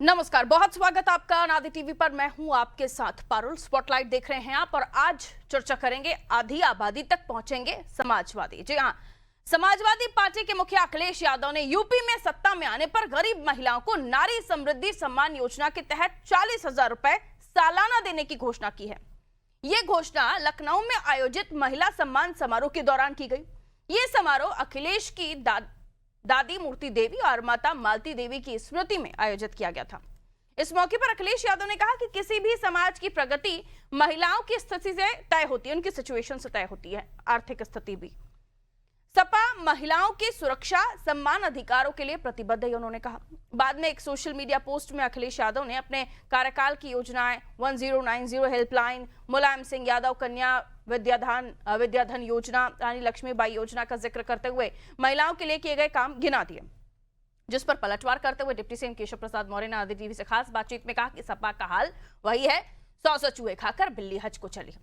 नमस्कार, बहुत स्वागत आपका नादी टीवी पर। मैं हूं आपके साथ पारुल। स्पॉटलाइट देख रहे हैं आप और आज चर्चा करेंगे आधी आबादी तक पहुंचेंगे समाजवादी। जी हां, समाजवादी पार्टी के मुखिया अखिलेश यादव ने यूपी में सत्ता में आने पर गरीब महिलाओं को नारी समृद्धि सम्मान योजना के तहत 40,000 रुपए सालाना देने की घोषणा की है। ये घोषणा लखनऊ में आयोजित महिला सम्मान समारोह के दौरान की गई। ये समारोह अखिलेश की दादी मूर्ति देवी और माता मालती देवी की स्मृति में आयोजित किया गया था। इस मौके पर अखिलेश यादव ने कहा कि किसी भी समाज की प्रगति महिलाओं की स्थिति से तय होती है, उनकी सिचुएशन से तय होती है, आर्थिक स्थिति भी। सपा महिलाओं की सुरक्षा, सम्मान, अधिकारों के लिए प्रतिबद्ध है, उन्होंने कहा। बाद में एक सोशल मीडिया पोस्ट में अखिलेश यादव ने अपने कार्यकाल की योजनाएं 1090 हेल्पलाइन, मुलायम सिंह यादव कन्या विद्याधन योजना, रानी लक्ष्मीबाई योजना का जिक्र करते हुए महिलाओं के लिए किए गए काम गिना दिए, जिस पर पलटवार करते हुए डिप्टी सीएम केशव प्रसाद मौर्य ने आदि टीवी से खास बातचीत में कहा कि सपा का हाल वही है, 100 चूहे खाकर बिल्ली हज को चली।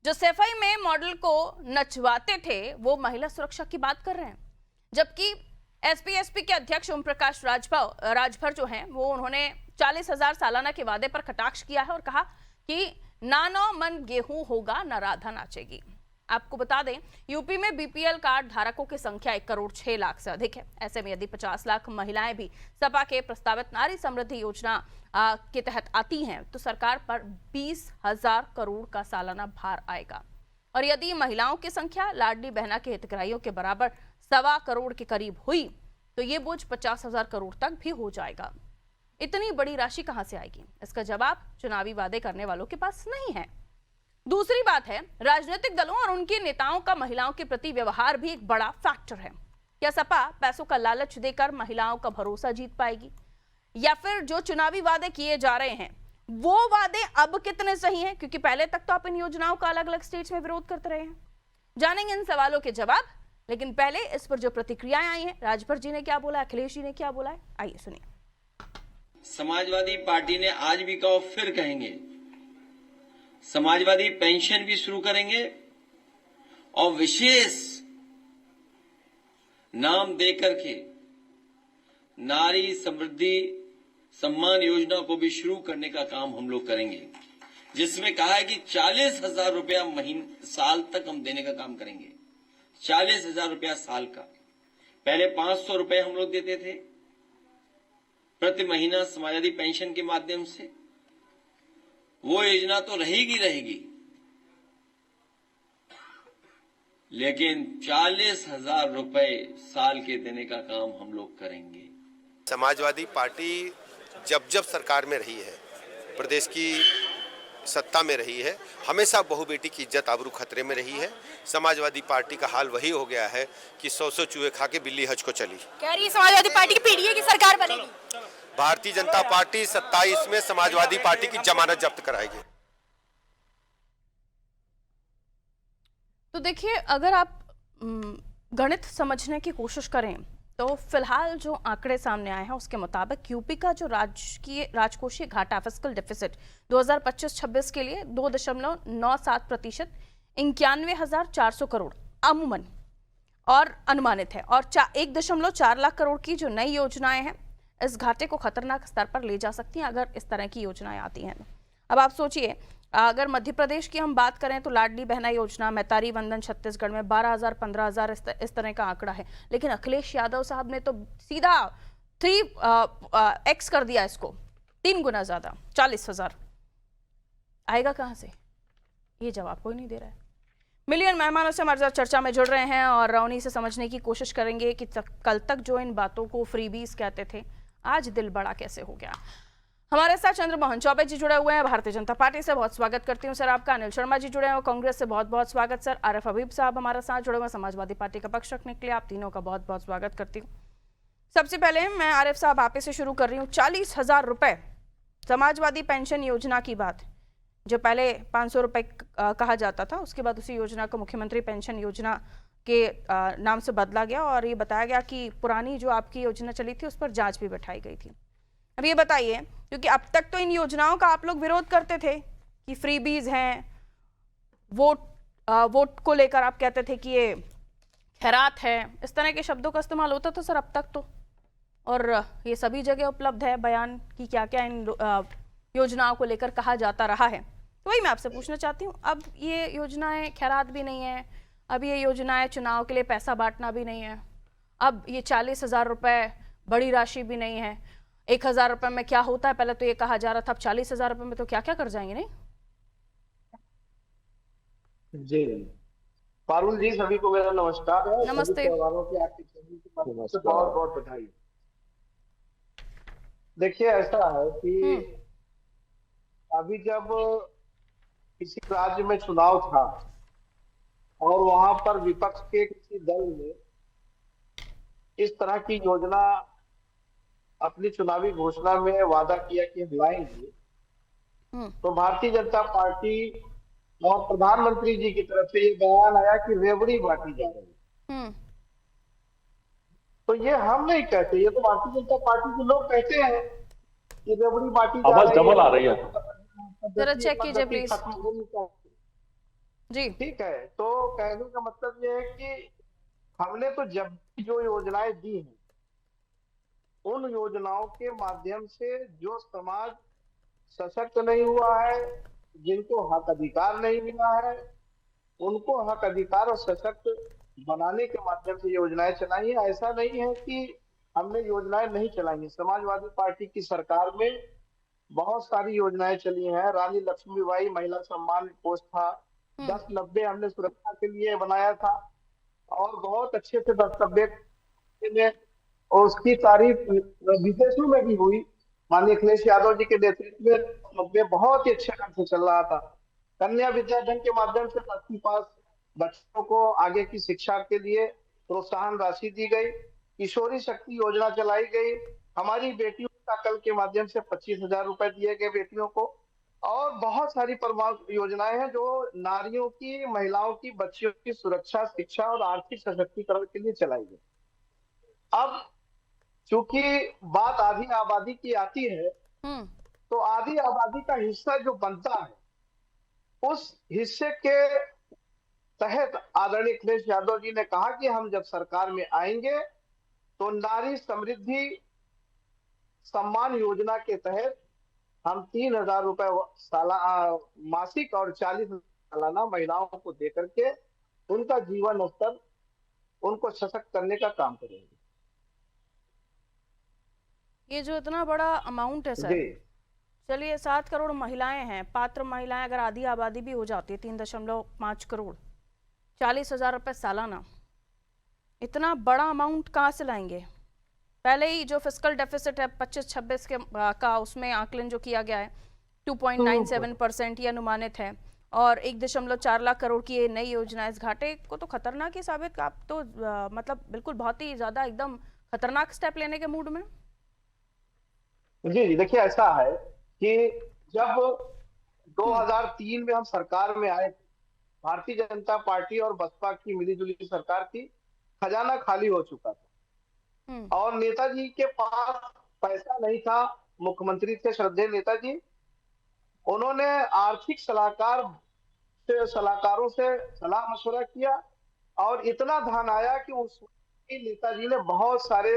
जो सफाई में मॉडल को नचवाते थे वो महिला सुरक्षा की बात कर रहे हैं, जबकि एसपी के अध्यक्ष ओम प्रकाश राजभर जो हैं वो उन्होंने 40,000 सालाना के वादे पर कटाक्ष किया है और कहा कि ना नौ मन गेहूं होगा ना राधा नाचेगी। आपको बता दें, यूपी में बीपीएल कार्ड धारकों की संख्या 1 करोड़ 6 लाख से अधिक है। ऐसे में यदि 50 लाख महिलाएं भी सपा के प्रस्तावित नारी समृद्धि योजना के तहत आती हैं तो सरकार पर 20,000 करोड़ का सालाना भार आएगा। और यदि महिलाओं की संख्या लाडली बहना के हितग्राहियों के बराबर 1.25 करोड़ के करीब हुई तो ये बोझ 50,000 करोड़ तक भी हो जाएगा। इतनी बड़ी राशि कहां से आएगी? इसका जवाब चुनावी वादे करने वालों के पास नहीं है। दूसरी बात है, राजनीतिक दलों और उनके नेताओं का महिलाओं के प्रति व्यवहार भी एक बड़ा फैक्टर है। क्या सपा पैसों का लालच देकर महिलाओं का भरोसा जीत पाएगी, या फिर जो चुनावी वादे किए जा रहे हैं वो वादे अब कितने सही हैं? क्योंकि पहले तक तो आप इन योजनाओं का अलग अलग स्टेट्स में विरोध करते रहे हैं। जानेंगे इन सवालों के जवाब, लेकिन पहले इस पर जो प्रतिक्रियाएं आई हैं, राजभर जी ने क्या बोला, अखिलेश जी ने क्या बोला है, आइए सुनिए। समाजवादी पार्टी ने आज भी कहा, फिर कहेंगे, समाजवादी पेंशन भी शुरू करेंगे और विशेष नाम देकर के नारी समृद्धि सम्मान योजना को भी शुरू करने का काम हम लोग करेंगे, जिसमें कहा है कि 40,000 रुपया साल तक हम देने का काम करेंगे। 40,000 रुपया साल का। पहले 500 रुपए हम लोग देते थे प्रति महीना समाजवादी पेंशन के माध्यम से। वो योजना तो रहेगी, लेकिन 40,000 रुपए साल के देने का काम हम लोग करेंगे। समाजवादी पार्टी जब जब सरकार में रही है, प्रदेश की सत्ता में रही है, हमेशा बहु बेटी की इज्जत आबरू खतरे में रही है। समाजवादी पार्टी का हाल वही हो गया है कि 100 चूहे खा के बिल्ली हज को चली। कह रही है समाजवादी पार्टी की पीडीए की सरकार बनेगी। भारतीय जनता पार्टी 27 में समाजवादी पार्टी की जमानत जब्त कराएगी। तो देखिए, अगर आप गणित समझने की कोशिश करें तो फिलहाल जो आंकड़े सामने आए हैं उसके मुताबिक यूपी का जो राजकोषीय घाटा, फिस्कल डेफिसिट 2025-26 के लिए 2.97%, 91,400 करोड़ अमूमन और अनुमानित है। और 1.4 लाख करोड़ की जो नई योजनाएं हैं इस घाटे को खतरनाक स्तर पर ले जा सकती हैं अगर इस तरह की योजनाएं आती हैं। अब आप सोचिए, अगर मध्य प्रदेश की हम बात करें तो लाडली बहना योजना, मैतारी वंदन छत्तीसगढ़ में 12,000 15,000 इस तरह का आंकड़ा है। लेकिन अखिलेश यादव साहब ने तो सीधा 3x कर दिया, इसको 3 गुना ज्यादा, 40,000। आएगा कहां से? ये जवाब कोई नहीं दे रहा है। मिलियन मेहमानों से हमारे साथ चर्चा में जुड़ रहे हैं और उन्हीं से समझने की कोशिश करेंगे कि कल तक जो इन बातों को फ्रीबीज कहते थे, आज दिल बड़ा कैसे हो गया। हमारे साथ चंद्रमोहन चौबे जी जुड़े हुए हैं भारतीय जनता पार्टी से, बहुत स्वागत करती हूं सर आपका। अनिल शर्मा जी जुड़े हैं कांग्रेस से, बहुत बहुत स्वागत सर। आरिफ हबीब साहब हमारे साथ जुड़े हुए समाजवादी पार्टी का पक्ष रखने के लिए, आप तीनों का बहुत बहुत स्वागत करती हूँ। सबसे पहले मैं आरिफ साहब आप से शुरू कर रही हूँ। 40,000 रुपए समाजवादी पेंशन योजना की बात, जो पहले 500 रुपए कहा जाता था, उसके बाद उसी योजना को मुख्यमंत्री पेंशन योजना के नाम से बदला गया और ये बताया गया कि पुरानी जो आपकी योजना चली थी उस पर जांच भी बैठाई गई थी। अब ये बताइए, क्योंकि अब तक तो इन योजनाओं का आप लोग विरोध करते थे कि फ्रीबीज हैं, वोट को लेकर आप कहते थे कि ये खैरात है, इस तरह के शब्दों का इस्तेमाल होता था सर अब तक तो, और ये सभी जगह उपलब्ध है बयान कि क्या क्या इन योजनाओं को लेकर कहा जाता रहा है। तो वही मैं आपसे पूछना चाहती हूँ, अब ये योजनाएं खैरात भी नहीं है, अब ये योजनाएं चुनाव के लिए पैसा बांटना भी नहीं है, अब ये 40,000 रुपए बड़ी राशि भी नहीं है। 1,000 रुपए में क्या होता है, पहले तो ये कहा जा रहा था, अब 40,000 रुपए में तो क्या क्या कर जाएंगे। नहीं जी पारुल जी, सभी को मेरा नमस्कार है। नमस्ते। सभी त्योहारों की आपके चैनल की तरफ से बहुत बहुत बधाई। देखिए ऐसा है कि अभी जब किसी राज्य में चुनाव था और वहां पर विपक्ष के किसी दल ने इस तरह की योजना अपनी चुनावी घोषणा में वादा किया कि हम लाएंगे, तो भारतीय जनता पार्टी और प्रधानमंत्री जी की तरफ से ये बयान आया कि रेवड़ी बांटी जा रही है। तो ये हम नहीं कहते, ये तो भारतीय जनता पार्टी के लोग कहते हैं कि रेवड़ी बांटी जा रही है। डबल आ रही है। जरा चेक कीजिए प्लीज। जी ठीक है, तो कहने का मतलब ये है कि हमने तो जब जो योजनाएं दी हैं, उन योजनाओं के माध्यम से जो समाज सशक्त नहीं हुआ है, जिनको हक अधिकार नहीं मिला है, उनको हक अधिकार और सशक्त बनाने के माध्यम से योजनाएं चलाई है। ऐसा नहीं है कि हमने योजनाएं नहीं चलाई। समाजवादी पार्टी की सरकार में बहुत सारी योजनाएं चली हैं। रानी लक्ष्मीबाई महिला सम्मान कोष था, 1090 हमने सुरक्षा के लिए बनाया था और बहुत अच्छे से दस्तावेज, और उसकी तारीफ विदेशों में भी हुई। माननीय अखिलेश यादव जी के नेतृत्व में बहुत ही अच्छे ढंग से चल रहा था। कन्या विद्याधन के माध्यम से 10वीं पास बच्चों को आगे की शिक्षा के लिए प्रोत्साहन राशि दी गई। किशोरी शक्ति योजना चलाई गई। हमारी बेटियों का कल के माध्यम से 25,000 रुपए दिए गए बेटियों को, और बहुत सारी प्रमुख योजनाएं हैं जो नारियों की, महिलाओं की, बच्चियों की सुरक्षा, शिक्षा और आर्थिक सशक्तिकरण के लिए चलाई गई। अब चूंकि बात आधी आबादी की आती है, तो आधी आबादी का हिस्सा जो बनता है, उस हिस्से के तहत आदरणीय अखिलेश यादव जी ने कहा कि हम जब सरकार में आएंगे तो नारी समृद्धि सम्मान योजना के तहत हम 3,000 रुपए मासिक और 40 सालाना महिलाओं को देकर के उनका जीवन स्तर, उनको सशक्त करने का काम करेंगे। ये जो इतना बड़ा अमाउंट है सर, चलिए 7 करोड़ महिलाएं हैं, पात्र महिलाएं अगर आधी आबादी भी हो जाती है 3.5 करोड़, 40,000 रुपए सालाना, इतना बड़ा अमाउंट कहाँ से लाएंगे? पहले ही जो फिस्कल डेफिसिट है 25-26 का उसमें आकलन जो किया गया है 2.97% ये अनुमानित है, और 1.4 लाख करोड़ की ये नई योजना, इस घाटे को तो खतरनाक ही साबित, आप तो मतलब बिल्कुल बहुत ही ज्यादा एकदम खतरनाक स्टेप लेने के मूड में। जी देखिए ऐसा है कि जब 2003 में हम सरकार में आए, भारतीय जनता पार्टी और बसपा की मिलीजुली सरकार थी, खजाना खाली हो चुका था और नेताजी के पास पैसा नहीं था। मुख्यमंत्री थे श्रद्धेय नेताजी, उन्होंने आर्थिक सलाहकारों से सलाह मशवरा किया और इतना धन आया कि उस नेताजी ने बहुत सारे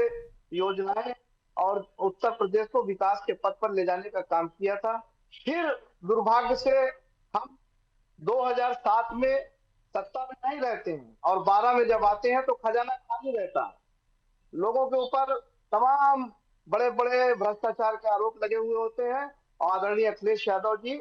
योजनाएं और उत्तर प्रदेश को विकास के पथ पर ले जाने का काम किया था। फिर दुर्भाग्य से हम 2007 में सत्ता में नहीं रहते हैं और 12 में जब आते हैं तो खजाना खाली रहता है। लोगों के ऊपर तमाम बड़े बड़े भ्रष्टाचार के आरोप लगे हुए होते हैं और आदरणीय अखिलेश यादव जी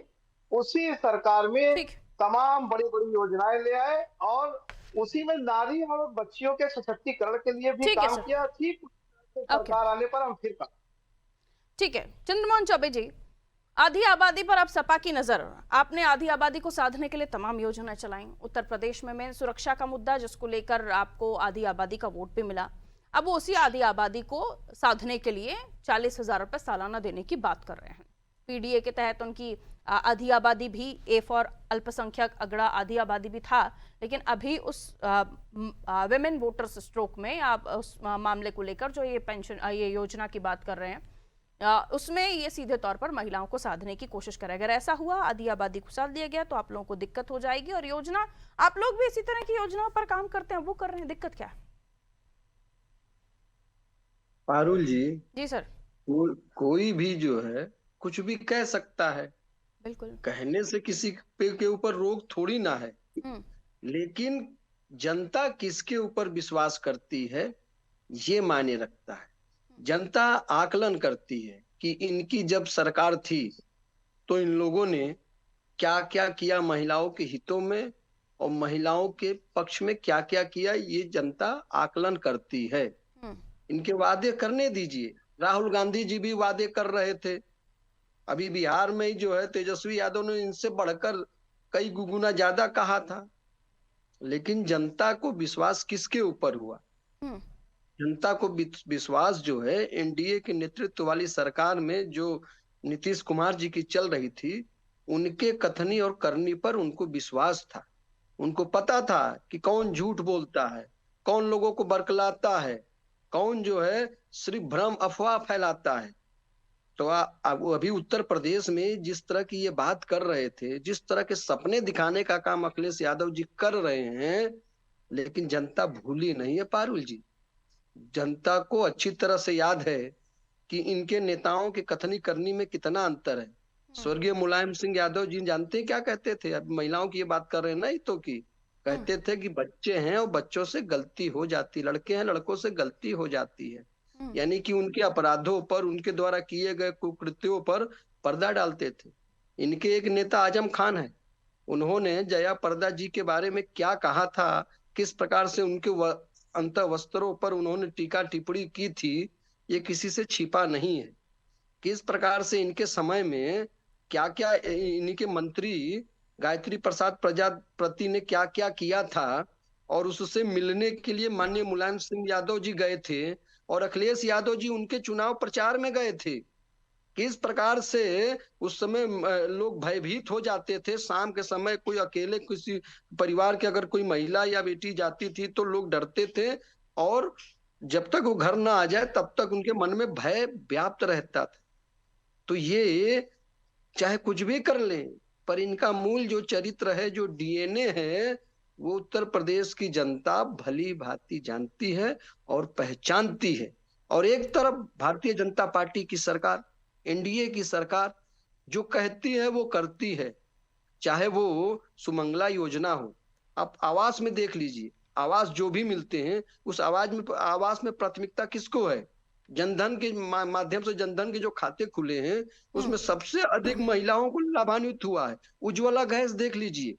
उसी सरकार में तमाम बड़ी बड़ी योजनाएं ले आए और उसी में नारी और बच्चियों के सशक्तिकरण के लिए भी काम किया। ठीक सरकार आने पर हम फिर ठीक है। चंद्रमोहन चौबे जी, आधी आबादी पर अब सपा की नजर, आपने आधी आबादी को साधने के लिए तमाम योजनाएं चलाई। उत्तर प्रदेश में सुरक्षा का मुद्दा जिसको लेकर आपको आधी आबादी का वोट भी मिला, अब वो उसी आधी आबादी को साधने के लिए 40,000 रुपए सालाना देने की बात कर रहे हैं। पीडीए के तहत उनकी आधी आबादी भी, ए फॉर अल्पसंख्यक अगड़ा आधी आबादी भी था, लेकिन अभी उस विमेन वोटर्स स्ट्रोक में आप उस मामले को लेकर जो ये पेंशन ये योजना की बात कर रहे हैं, उसमें ये सीधे तौर पर महिलाओं को साधने की कोशिश करे। अगर ऐसा हुआ, आधी आबादी को साध दिया गया, तो आप लोगों को दिक्कत हो जाएगी। और योजना, आप लोग भी इसी तरह की योजनाओं पर काम करते हैं, वो कर रहे हैं, दिक्कत क्या है? पारुल जी, जी सर। कोई भी जो है कुछ भी कह सकता है। बिल्कुल। कहने से किसी पे के ऊपर रोक थोड़ी ना है। हम्म। लेकिन जनता किसके ऊपर विश्वास करती है, ये मायने रखता है। जनता आकलन करती है कि इनकी जब सरकार थी तो इन लोगों ने क्या क्या किया महिलाओं के हितों में, और महिलाओं के पक्ष में क्या क्या किया, ये जनता आकलन करती है। हम्म। इनके वादे करने दीजिए। राहुल गांधी जी भी वादे कर रहे थे। अभी बिहार में ही जो है तेजस्वी यादव ने इनसे बढ़कर कई गुना ज्यादा कहा था। लेकिन जनता को विश्वास किसके ऊपर हुआ? हम्म। जनता को विश्वास जो है एनडीए के नेतृत्व वाली सरकार में जो नीतीश कुमार जी की चल रही थी, उनके कथनी और करनी पर उनको विश्वास था। उनको पता था कि कौन झूठ बोलता है, कौन लोगों को बरकलाता है, कौन जो है सिर्फ भ्रम अफवाह फैलाता है। तो अभी उत्तर प्रदेश में जिस तरह की ये बात कर रहे थे, जिस तरह के सपने दिखाने का काम अखिलेश यादव जी कर रहे हैं, लेकिन जनता भूली नहीं है पारुल जी। जनता को अच्छी तरह से याद है कि इनके नेताओं के कथनी करनी में कितना अंतर है। स्वर्गीय मुलायम सिंह यादव जी जानते हैं क्या कहते थे? अब महिलाओं की ये बात कर रहे हैं ना, तो की कहते थे कि बच्चे हैं और बच्चों से गलती हो जाती, लड़के हैं लड़कों से गलती हो जाती है। यानी कि उनके अपराधों पर, उनके द्वारा किए गए कुकृत्यों पर पर्दा डालते थे। इनके एक नेता आजम खान है, उन्होंने जया प्रदा जी के बारे में क्या कहा था, किस प्रकार से उनके अंत वस्त्रों पर उन्होंने टीका टिप्पणी की थी, ये किसी से छिपा नहीं है। किस प्रकार से इनके समय में क्या क्या इनके मंत्री गायत्री प्रसाद प्रजापति ने क्या क्या किया था, और उससे मिलने के लिए माननीय मुलायम सिंह यादव जी गए थे और अखिलेश यादव जी उनके चुनाव प्रचार में गए थे। किस प्रकार से उस समय लोग भयभीत हो जाते थे। शाम के समय कोई अकेले किसी परिवार के अगर कोई महिला या बेटी जाती थी तो लोग डरते थे, और जब तक वो घर ना आ जाए तब तक उनके मन में भय व्याप्त रहता था। तो ये चाहे कुछ भी कर लें, पर इनका मूल जो चरित्र है, जो डीएनए है, वो उत्तर प्रदेश की जनता भली भांति जानती है और पहचानती है। और एक तरफ भारतीय जनता पार्टी की सरकार, एनडीए की सरकार जो कहती है वो करती है। चाहे वो सुमंगला योजना हो, आप आवास में देख लीजिए, आवास जो भी मिलते हैं उस आवास में प्राथमिकता किसको है? जनधन के माध्यम से जनधन के जो खाते खुले हैं उसमें सबसे अधिक महिलाओं को लाभान्वित हुआ है। उज्ज्वला गैस देख लीजिए।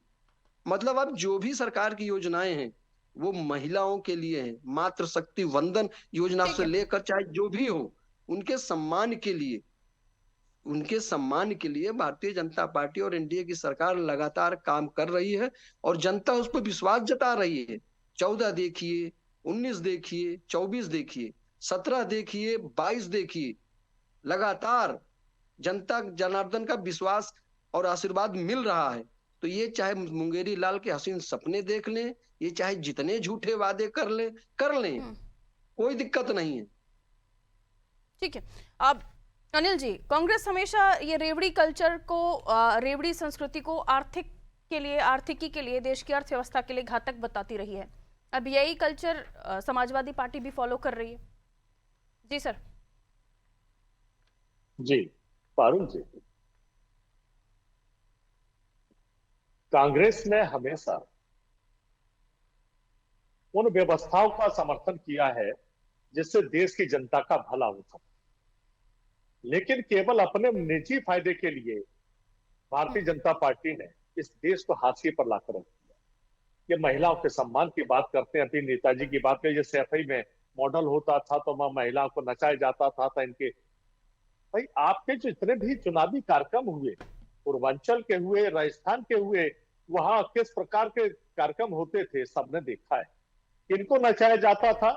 मतलब अब जो भी सरकार की योजनाएं हैं वो महिलाओं के लिए है। मातृ शक्ति वंदन योजना ठीक से है। लेकर चाहे जो भी हो, उनके सम्मान के लिए, उनके सम्मान के लिए भारतीय जनता पार्टी और एनडीए की सरकार लगातार काम कर रही है और जनता उस पर विश्वास जता रही है। 14 देखिए, 19 देखिए, 24 देखिए, 17 देखिए, 22 देखिए, लगातार जनता जनार्दन का विश्वास और आशीर्वाद मिल रहा है। तो ये चाहे मुंगेरी लाल के हसीन सपने देख लें, ये चाहे जितने झूठे वादे कर लें, कोई दिक्कत नहीं है। ठीक है। अब अनिल जी, कांग्रेस हमेशा ये रेवड़ी कल्चर को, रेवड़ी संस्कृति को आर्थिकी के लिए, देश की अर्थव्यवस्था के लिए घातक बताती रही है। अब यही कल्चर समाजवादी पार्टी भी फॉलो कर रही है। जी सर। जी पारुल जी, कांग्रेस ने हमेशा उन व्यवस्थाओं का समर्थन किया है जिससे देश की जनता का भला हो सके, लेकिन केवल अपने निजी फायदे के लिए भारतीय जनता पार्टी ने इस देश को हाशिए पर लाकर रख दिया। ये महिलाओं के सम्मान की बात करते हैं, अभी नेताजी की बात करें, जैसे एफआई में मॉडल होता था तो वहां महिलाओं को नचाया जाता था इनके। भाई आपके जो इतने भी चुनावी कार्यक्रम हुए, पूर्वांचल के हुए, राजस्थान के हुए, वहां किस प्रकार के कार्यक्रम होते थे सबने देखा है। किनको नचाया जाता था?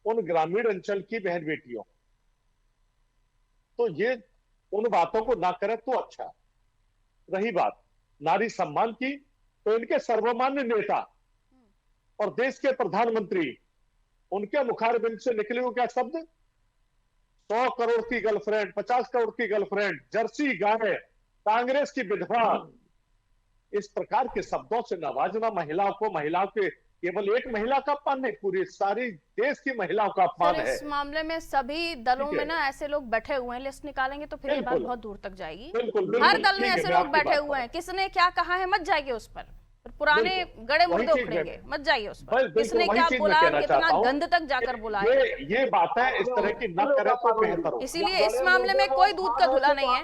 उन ग्रामीण अंचल की बहन बेटियों। तो ये उन बातों को ना करें तो अच्छा। रही बात नारी सम्मान की, तो इनके सर्वमान्य नेता और देश के प्रधानमंत्री, उनके मुखारबिंद से निकले हुए क्या शब्द? 100 करोड़ की गर्लफ्रेंड, 50 करोड़ की गर्लफ्रेंड, जर्सी गाय, कांग्रेस की विधवा, इस प्रकार के शब्दों से नवाजना महिलाओं को, महिलाओं के केवल एक महिला का अपमान नहीं, पूरी सारी देश की महिलाओं का अपमान सर है। इस मामले में सभी दलों ठीक है। में ना ऐसे लोग बैठे हुए हैं, लिस्ट निकालेंगे तो फिर ये बात बिल्कुल। बहुत दूर तक जाएगी। बिल्कुल, हर बिल्कुल, दल में ठीक है, ऐसे मैं लोग आपकी बैठे बात हुए कर हैं, किसने क्या कहा है मत जाइए उस पर, फिर पुराने बिल्कुल। गड़े वही मुर्दे चीज उखड़ेंगे, मैं- मत जाइए उस पर। बिल्कुल, किसने वही क्या चीज मैं बोला, कहना कितना चाहता हूं। गंद तक जाकर बुलाया। ये बातें इस तरह की न करे तो बेहतर हो। इसीलिए इस मामले में कोई दूध का धुला नहीं है।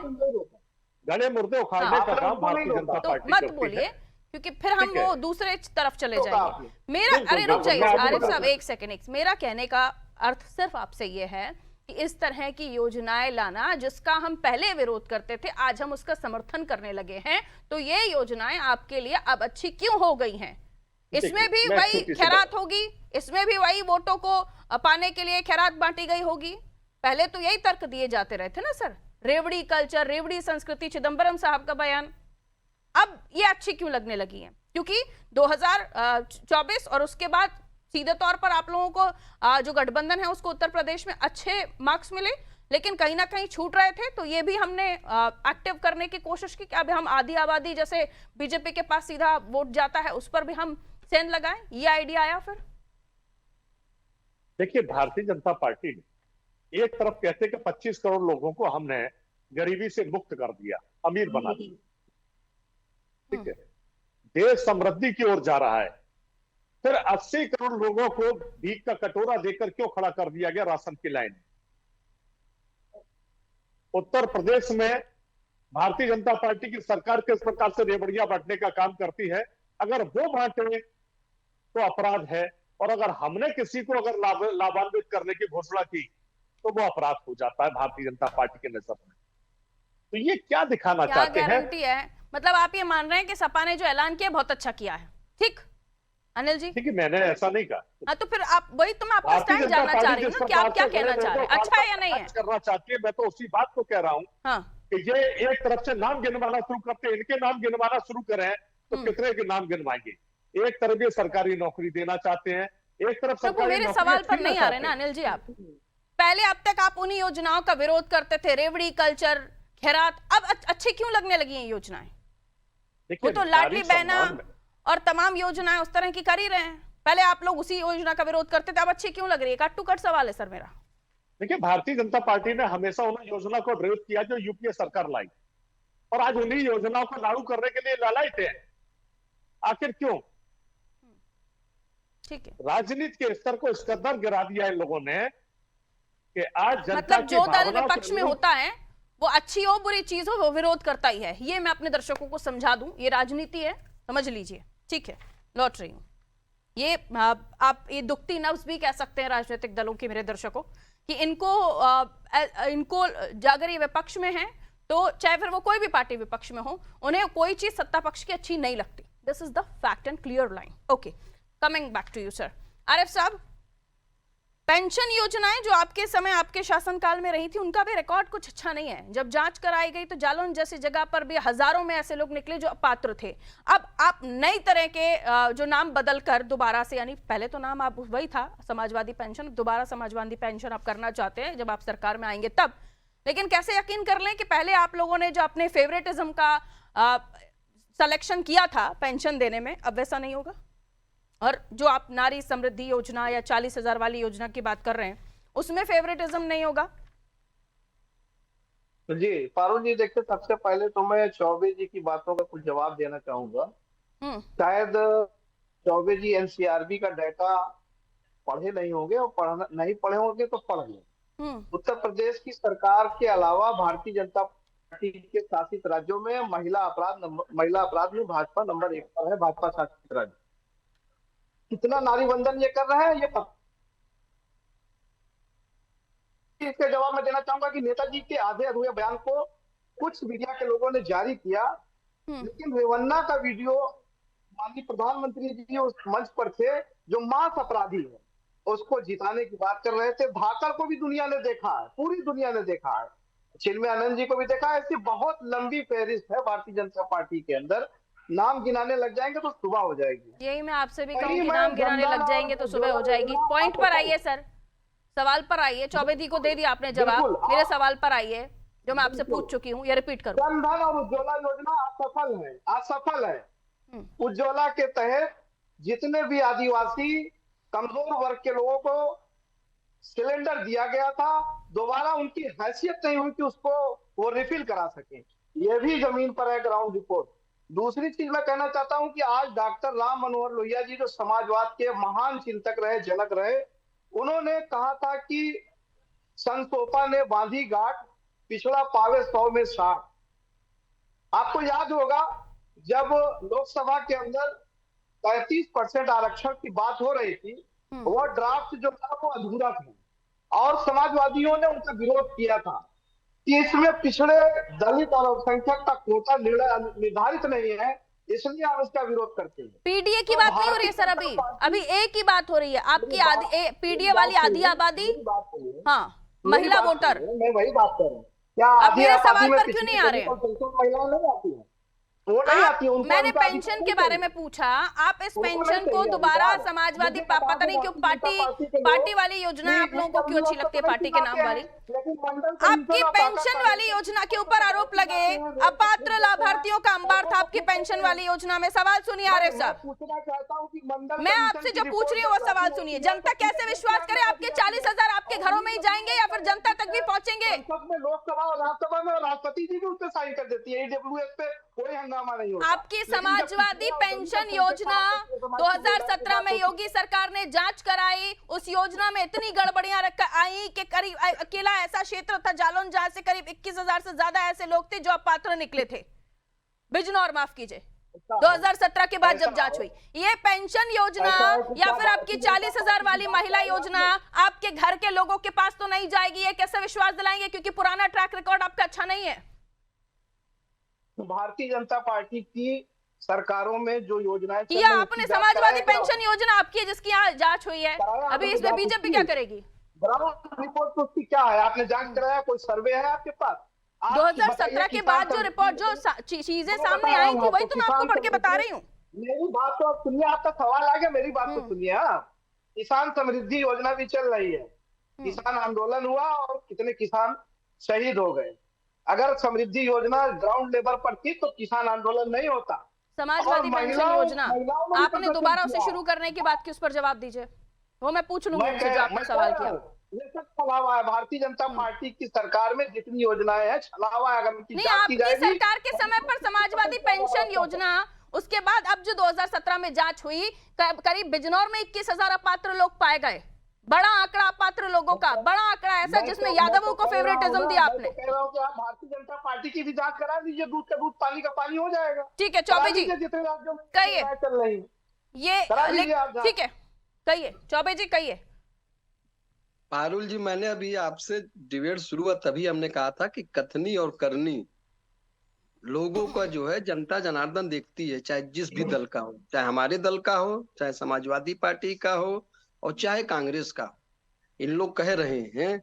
गड़े मुर्दे उखाड़ने हाँ, का काम भारतीय जनता तो पार्टी मत करती बोलिए, है। क्योंकि फिर हम ठीक है। वो दूसरे तरफ चले तो जाएंगे। आपने- मेरा बिल्कुल, अरे रुक बिल्कुल, जाइए मैं आपको आरिफ बता साहब, दूं। एक सेकंड। मेरा कहने का अर्थ सिर्फ आपसे ये है कि इस तरह की योजनाएं लाना जिसका हम पहले विरोध करते थे, आज हम उसका समर्थन करने लगे हैं, तो ये योजनाएं आपके लिए अब अच्छी क्यों हो गई हैं? इसमें भी मैं वही छोटी सी खैरात होगी, इसमें भी वही वोटों को पाने के लिए खैरात बांटी गई होगी। पहले तो यही तर्क दिए जाते रहे थे ना सर, रेवड़ी कल्चर, रेवड़ी संस्कृति, चिदंबरम साहब का बयान। अब ये अच्छी क्यों लगने लगी है? क्योंकि 2024 और उसके बाद सीधे तौर पर आप लोगों को जो गठबंधन है उसको उत्तर प्रदेश में अच्छे मार्क्स मिले, लेकिन कहीं ना कहीं छूट रहे थे, तो ये भी हमने एक्टिव करने की कोशिश की कि अब हम आधी आबादी जैसे बीजेपी के पास सीधा वोट जाता है उस पर भी हम सेंध लगाएं। ये आइडिया आया फिर? देखिए, भारतीय जनता पार्टी ने एक तरफ कहते कि 25 करोड़ लोगों को हमने गरीबी से मुक्त कर दिया, अमीर बना दिया, ठीक है, देश समृद्धि की ओर जा रहा है। फिर 80 करोड़ लोगों को भीख का कटोरा देकर क्यों खड़ा कर दिया गया राशन की लाइन? उत्तर प्रदेश में भारतीय जनता पार्टी की सरकार किस प्रकार से रेवड़ियां बांटने का काम करती है, अगर वो बांटे तो अपराध है, और अगर हमने किसी को अगर लाभान्वित करने की घोषणा की तो वो अपराध हो जाता है भारतीय जनता पार्टी के नजर में। तो ये क्या दिखाना क्या चाहते हैं? गारंटी है? मतलब आप ये मान रहे हैं कि सपा ने जो ऐलान किया बहुत अच्छा किया है, ठीक अनिल जी? ठीक है, मैंने ऐसा नहीं कहा। हाँ, तो फिर आप वही तो मैं आपका स्टैंड जानना चाह रही हूँ ना कि आप क्या कहना चाह रहे हैं, अच्छा है या नहीं है? करना चाहती है, मैं तो उसी बात को कह रहा हूँ हाँ, कि ये एक तरफ से नाम गिनवाना शुरू करते हैं, इनके नाम गिनवाना शुरू करें तो कितने के नाम गिनवाएंगे? एक तरफ ये सरकारी नौकरी देना चाहते हैं, एक तरफ तो वो सरकारी मेरे नौकरी सवाल पर छीनना नहीं आ रहे चाहते ना हैं। अनिल जी। आप पहले अब तक आप उन्हीं योजनाओं का विरोध करते थे, रेवड़ी कल्चर, खैरात, अब अच्छी क्यों लगने लगी हैं योजनाएं? वो देखिए, तो लाडली नारी बहना सम्मान में- और तमाम योजनाएं उस तरह की कर ही रहे हैं। पहले आप लोग उसी योजना का विरोध करते थे, अब अच्छी क्यों लग रही है? कट टू कट सवाल है सर मेरा। देखिए, भारतीय जनता पार्टी ने हमेशा उन योजना को विरोध किया जो यूपीए सरकार लाई, और आज उन्हीं योजनाओं को लागू करने के लिए लालायित है। आखिर क्यों? ठीक है, राजनीति के स्तर को इस कदर गिरा दिया है लोगों ने कि आज जनता मतलब की जो दल भावनाओं के विपक्ष में अनुरूप- होता है वो अच्छी हो बुरी चीज हो वो विरोध करता ही है। ये मैं अपने दर्शकों को समझा दूं, ये राजनीति है, समझ लीजिए। ठीक है, लौट रही हूं। ये आप ये दुखती नब्ज भी कह सकते हैं राजनीतिक दलों की, मेरे दर्शकों, कि इनको अगर ये विपक्ष में है तो चाहे फिर वो कोई भी पार्टी विपक्ष में हो, उन्हें कोई चीज सत्ता पक्ष की अच्छी नहीं लगती। This is the fact and clear line. Okay, coming back to you sir. Arif साहब, पेंशन योजनाएं जो आपके समय आपके शासनकाल में रही थी, उनका भी रिकॉर्ड कुछ अच्छा नहीं है। जब जांच कराई गई तो जालौन जैसी जगह पर भी हजारों में ऐसे लोग निकले जो अपात्र थे। अब आप नई तरह के जो नाम बदल कर दोबारा से, यानी पहले तो नाम आप वही था समाजवादी पेंशन, दोबारा समाजवादी पेंशन आप करना चाहते हैं जब आप सरकार में आएंगे तब। लेकिन कैसे यकीन कर लें कि पहले आप लोगों ने जो अपने फेवरेटिज्म का सिलेक्शन किया था पेंशन देने में, अब वैसा नहीं होगा? और जो आप नारी समृद्धि योजना या 40,000 वाली योजना की बात कर रहे हैं, उसमें फेवरेटिज्म नहीं होगा? जी पारुल जी, देखिए सबसे पहले तो मैं चौबे जी की बातों का कुछ जवाब देना चाहूंगा। शायद चौबे जी एनसीआरबी का डाटा पढ़े नहीं होंगे, और नहीं पढ़े होंगे तो पढ़ लें। उत्तर प्रदेश की सरकार के अलावा भारतीय जनता पार्टी के शासित राज्यों में महिला अपराध में भाजपा नंबर 1 पर है। भाजपा शासित राज्य कितना नारी वंदन ये कर रहा है ये पता। इसके जवाब में देना चाहूंगा कि नेताजी के आधे अधूरे बयान को कुछ मीडिया के लोगों ने जारी किया, लेकिन रेवन्ना का वीडियो माननीय प्रधानमंत्री जी उस मंच पर थे जो मास अपराधी है, उसको जिताने की बात कर रहे थे। धाकड़ को भी दुनिया ने देखा है, पूरी दुनिया ने देखा है, चिन्मय आनंद जी को भी देखा है। ऐसी बहुत लंबी फहरिस्त है भारतीय जनता पार्टी के अंदर। नाम गिनाने लग जाएंगे तो सुबह हो जाएगी। यही मैं आपसे भी कहूँ कि नाम गिनाने लग जाएंगे तो सुबह हो जाएगी। पॉइंट पर आइए सर, सवाल पर आइए। चौबे जी को दे दिया आपने जवाब, मेरे सवाल पर आइए जो मैं आपसे पूछ चुकी हूँ, ये रिपीट करूँ। जन धन और उज्ज्वला योजना असफल है। उज्ज्वला के तहत जितने भी आदिवासी कमजोर वर्ग के लोगों को सिलेंडर दिया गया था, दोबारा उनकी हैसियत नहीं हुई कि उसको वो रिफिल करा सके। ये भी जमीन पर है ग्राउंड रिपोर्ट। दूसरी चीज मैं कहना चाहता हूं कि आज डॉक्टर राम मनोहर लोहिया जी, जो समाजवाद के महान चिंतक रहे, जनक रहे, उन्होंने कहा था कि संसोपा ने बांधी गांठ, पिछड़ा पावे 100 में 60। आपको याद होगा जब लोकसभा के अंदर 35% आरक्षण की बात हो रही थी, वो ड्राफ्ट जो था वो अधूरा था और समाजवादियों ने उनका विरोध किया था कि इसमें पिछड़े दलित और अल्पसंख्यक का कोटा निर्धारित नहीं है, इसलिए हम इसका विरोध करते हैं। पीडीए की बात नहीं हो रही है सर, अभी एक ही बात हो रही है आपकी पीडीए वाली आधी आबादी, हाँ, महिला वोटर। मैं वही बात कर रहा हूँ, क्या आप मेरे सवाल पर क्यों नहीं आ रहे? महिलाएं नहीं आती है, वो नहीं आती है। मैंने पेंशन के बारे में पूछा, आप इस पेंशन को दोबारा समाजवादी पता नहीं क्यों पार्टी वाली योजना आप लोगों को क्यों अच्छी लगती है, पार्टी के नाम वाली? आपकी पेंशन वाली योजना के ऊपर आरोप लगे, अपात्र लाभार्थियों का अंबार था आपकी पेंशन वाली योजना में। सवाल सुनिए आरिफ साहब, मैं आपसे जो पूछ रही हूँ वो सवाल सुनिए। जनता कैसे विश्वास करे आपके 40,000 आपके घरों में ही जाएंगे या फिर जनता तक भी पहुंचेंगे? लोकसभा और राज्यसभा में राष्ट्रपति जी भी उस पर साइन कर देती है, ईडब्ल्यूएस पे कोई हंगामा नहीं होता। आपकी समाजवादी पेंशन योजना 2017 में योगी सरकार ने जांच कराई, उस योजना में इतनी गड़बड़ियां आई कि करीब अकेला ऐसा क्षेत्र था जालौन जहां से करीब 21,000 से ज्यादा ऐसे लोग थे जो अपात्र निकले थे। बिजनौर, माफ कीजिए, 2017 के बाद जब जांच हुई। ये पेंशन योजना या फिर आपकी 40,000 वाली महिला योजना आपके घर के लोगों के पास तो नहीं जाएगी, ये कैसे विश्वास दिलाएंगे? क्योंकि पुराना ट्रैक रिकॉर्ड आपका अच्छा नहीं है। भारतीय जनता पार्टी की सरकारों में जो योजनाएं किया आपने, समाजवादी पेंशन योजना आपकी है जिसकी यहाँ जांच हुई है, अभी इसमें बीजेपी क्या करेगी? ग्राउंड रिपोर्ट तो उसकी क्या है? आपने जांच कराया? कोई सर्वे है आपके पास? 2017 के बाद जो रिपोर्ट, जो चीजें सामने आई थी, वही तो मैं आपको पढ़ के बता रही हूँ। मेरी बात तो आप सुनिए, आपका सवाल आ गया, मेरी बात तो सुनिए। किसान समृद्धि योजना भी चल रही है, किसान आंदोलन हुआ और कितने किसान शहीद हो गए। अगर समृद्धि योजना ग्राउंड लेवल पर थी तो किसान आंदोलन नहीं होता। समाजवादी पेंशन योजना आपने दोबारा उसे शुरू करने की बात की, उस पर जवाब दीजिए, वो मैं पूछ लूंगी जो आपने सवाल किया। ये सब छलावा है भारतीय जनता पार्टी की सरकार में जितनी योजनाएं हैं, छलावा है। अगर नहीं, आपकी सरकार के समय पर समाजवादी पेंशन योजना, उसके बाद अब जो 2017 में जांच हुई, करीब बिजनौर में 21,000 अपात्र लोग पाए गए। बड़ा आंकड़ा अपात्र लोगों का, बड़ा आंकड़ा ऐसा जिसमें यादवों को फेवरेटिज्म दिया आपने। कह रहा हूं कि आप भारतीय जनता पार्टी की भी जांच करा दीजिए, दूध का दूध पानी का पानी हो जाएगा। ठीक है चौबे जी, जितने राज्यों में कहिए चल रही ये, ठीक है कहिए चौबे जी कहिए। पारुल जी, मैंने अभी आपसे डिबेट शुरू हुआ तभी हमने कहा था कि कथनी और करनी लोगों का जो है जनता जनार्दन देखती है, चाहे जिस भी दल का हो, चाहे हमारे दल का हो, चाहे समाजवादी पार्टी का हो और चाहे कांग्रेस का। इन लोग कह रहे हैं,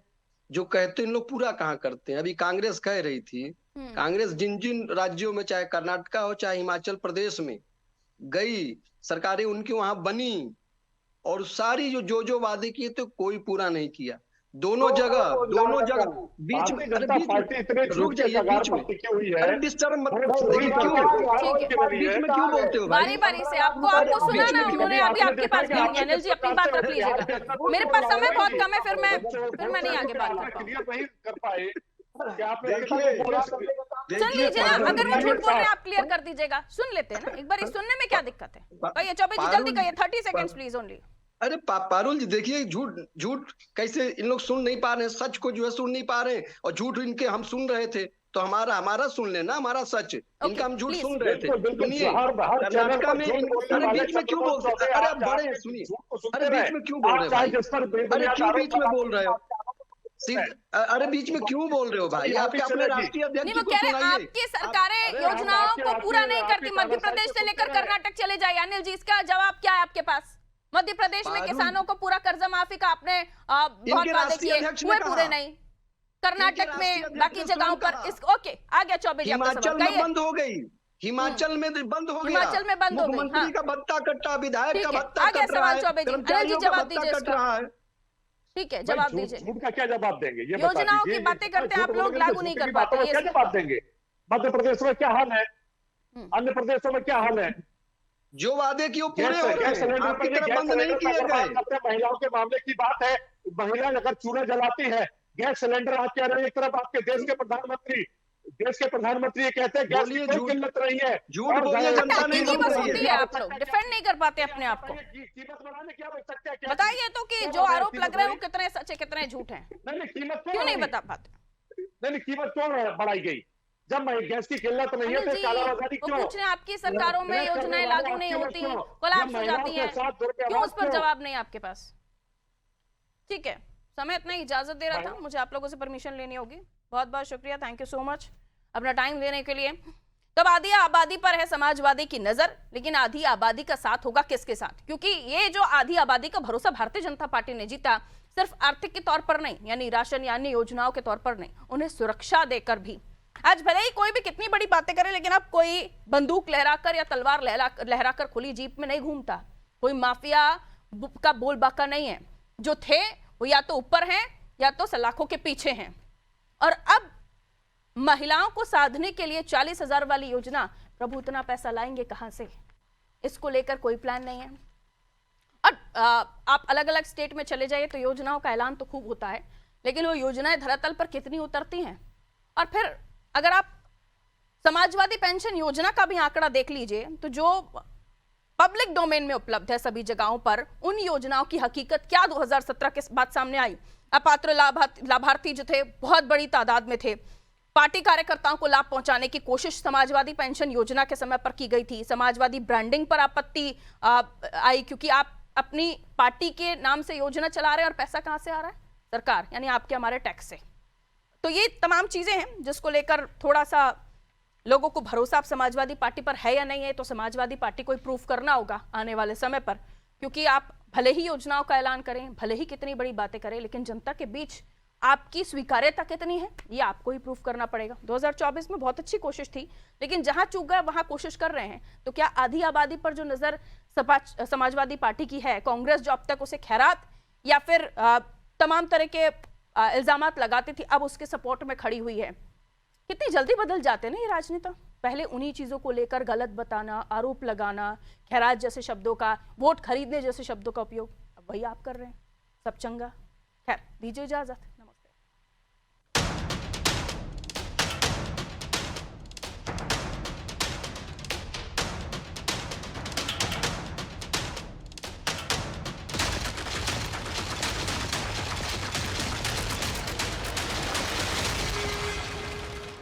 जो कहते इन लोग पूरा कहाँ करते हैं। अभी कांग्रेस कह रही थी, कांग्रेस जिन जिन राज्यों में, चाहे कर्नाटका हो चाहे हिमाचल प्रदेश में गई, सरकारें उनकी वहां बनी और सारी जो वादे किए तो कोई पूरा नहीं किया। दोनों जगह बीच में रुक जाइए, बीच में डिस्टर्ब मत देखिए, बीच में क्यों बोलते हो भाई? बारी से आपको सुना ना उन्होंने, अभी आपके पास भी होंगे। अनिल जी अपनी बात रख लीजिएगा, मेरे पास समय बहुत कम है, फिर मैं नहीं आगे बात कर पाऊंगी। सुन लीजिए ना, अगर वो झूठ बोल रहे हैं आप क्लियर कर दीजिएगा, सुन लेते हैं ना एक बार, सुनने में क्या दिक्कत है? कहिए चौबे जी, जल्दी कहिए, 30 सेकंड्स प्लीज ओनली। अरे पारुल जी देखिए, झूठ कैसे इन लोग सुन नहीं पा रहे हैं, सच को जो है सुन नहीं पा रहे हैं, और झूठ इनके हम सुन रहे थे तो हमारा सुन लेना, हमारा सच, इनका हम झूठ सुन रहे थे। सुनिए, कर्नाटका में अरे बीच में क्यों बोलते हैं? अरे आप बड़े हैं, सुनिए, अरे बीच में क्यों बोल रहे हो भाई? अरे क्यों बीच में बोल रहे हो? अरे बीच में क्यों बोल रहे हो भाई? आपके अपने राष्ट्रीय अध्यक्ष को सुनाइए। आपकी सरकारें योजनाओं को पूरा नहीं करती, मध्य प्रदेश से लेकर कर्नाटक चले जाए। अनिल जी, इसका जवाब क्या है आपके पास? मध्य प्रदेश में किसानों को पूरा कर्जा माफी का आपने बहुत वादे किए, हुए पूरे नहीं। कर्नाटक में, बाकी जगहों पर ओके, आ गया चौबे जी। हिमाचल में बंद हो गई, हिमाचल में बंद हो गया, हिमाचल में बंद हो गई। मुख्यमंत्री का भत्ता कट्टा, विधायक का भत्ता कट रहा है। कर्मचारियों का भत्ता कट रहा है। ठीक है, जवाब दीजिए। झूठ का क्या जवाब देंगे? ये योजनाओं की बातें करते हैं आप लोग, लागू नहीं कर पाते, क्या जवाब देंगे? मध्य प्रदेश में क्या हाल है, अन्य प्रदेशों में क्या हाल है? जो वादे किए वो पूरे हो रहे गैस हैं, सिलेंडर आपकी पर तरफ गैस बंद नहीं सिलेंडर किए पर बात गए। करते हैं, महिलाओं के मामले की बात है। महिला अगर चूल्हा जलाती है, गैस सिलेंडर आप कह रहे हैं, एक तरफ आपके देश के प्रधानमंत्री ये कहते हैं गैस की बोलिए, कोई झूठ किल्लत नहीं है। झूठ और बोलिए, जनता नहीं अटैकिंग ही बोल बस रही होती है। है, आप लोग डिफेंड नहीं कर पाते अपने आप को। कीमत बढ़ाने की आवश्यकता क्या? बताइए तो कि जो आरोप लग रहे हैं वो कितने सच है कितने झूठ हैं, नहीं कीमत क्यों नहीं बता पाते? नहीं कीमत क्यों बढ़ाई गई जब गैस की किल्लत नहीं है अनिल तो जी, कालाबाजारी वो क्यों? पूछ रहे हैं आपकी सरकारों में योजनाएं लागू नहीं होती, कोलैप्स हो जाती हैं, क्यों उस पर जवाब नहीं आपके पास? ठीक है, समय इतना ही इजाजत दे रहा था, मुझे आप लोगों से परमिशन लेनी होगी। बहुत बहुत शुक्रिया, थैंक यू सो मच अपना टाइम देने के लिए। तब आधी आबादी पर है समाजवादी की नजर, लेकिन आधी आबादी का साथ होगा किसके साथ? क्योंकि ये जो आधी आबादी का भरोसा भारतीय जनता पार्टी ने जीता, सिर्फ आर्थिक के तौर पर नहीं, यानी राशन यानी योजनाओं के तौर पर नहीं, उन्हें सुरक्षा देकर भी। आज भले ही कोई भी कितनी बड़ी बातें करे, लेकिन अब कोई बंदूक लहराकर या तलवार लहराकर खुली जीप में नहीं घूमता, कोई माफिया का बोल बाका नहीं है। जो थे वो या तो ऊपर हैं या तो सलाखों के पीछे हैं। और अब महिलाओं को साधने के लिए 40,000 वाली योजना, प्रभु इतना पैसा लाएंगे कहां से? इसको लेकर कोई प्लान नहीं है। और आप अलग अलग स्टेट में चले जाइए तो योजनाओं का ऐलान तो खूब होता है, लेकिन वो योजनाएं धरातल पर कितनी उतरती हैं? और फिर अगर आप समाजवादी पेंशन योजना का भी आंकड़ा देख लीजिए तो जो पब्लिक डोमेन में उपलब्ध है सभी जगहों पर, उन योजनाओं की हकीकत क्या 2017 के बाद सामने आई? अपात्र लाभार्थी जो थे बहुत बड़ी तादाद में थे। पार्टी कार्यकर्ताओं को लाभ पहुंचाने की कोशिश समाजवादी पेंशन योजना के समय पर की गई थी। समाजवादी ब्रांडिंग पर आपत्ति आई, क्योंकि आप अपनी पार्टी के नाम से योजना चला रहे हैं और पैसा कहां से आ रहा है? सरकार यानी आपके हमारे टैक्स से। तो ये तमाम चीजें हैं जिसको लेकर थोड़ा सा लोगों को भरोसा अब समाजवादी पार्टी पर है या नहीं है, तो समाजवादी पार्टी को प्रूफ करना होगा आने वाले समय पर। क्योंकि आप भले ही योजनाओं का ऐलान करें, भले ही कितनी बड़ी बातें करें, लेकिन जनता के बीच आपकी स्वीकार्यता कितनी है ये आपको ही प्रूफ करना पड़ेगा। 2024 में बहुत अच्छी कोशिश थी, लेकिन जहां चूक गए वहां कोशिश कर रहे हैं। तो क्या आधी आबादी पर जो नजर समाजवादी पार्टी की है, कांग्रेस जो अब तक उसे खैरात या फिर तमाम तरह के इल्जामात लगाती थी, अब उसके सपोर्ट में खड़ी हुई है? कितनी जल्दी बदल जाते हैं ना ये राजनेता। पहले उन्हीं चीजों को लेकर गलत बताना, आरोप लगाना, खैरात जैसे शब्दों का, वोट खरीदने जैसे शब्दों का उपयोग, अब वही आप कर रहे हैं। सब चंगा। खैर, दीजिए इजाजत।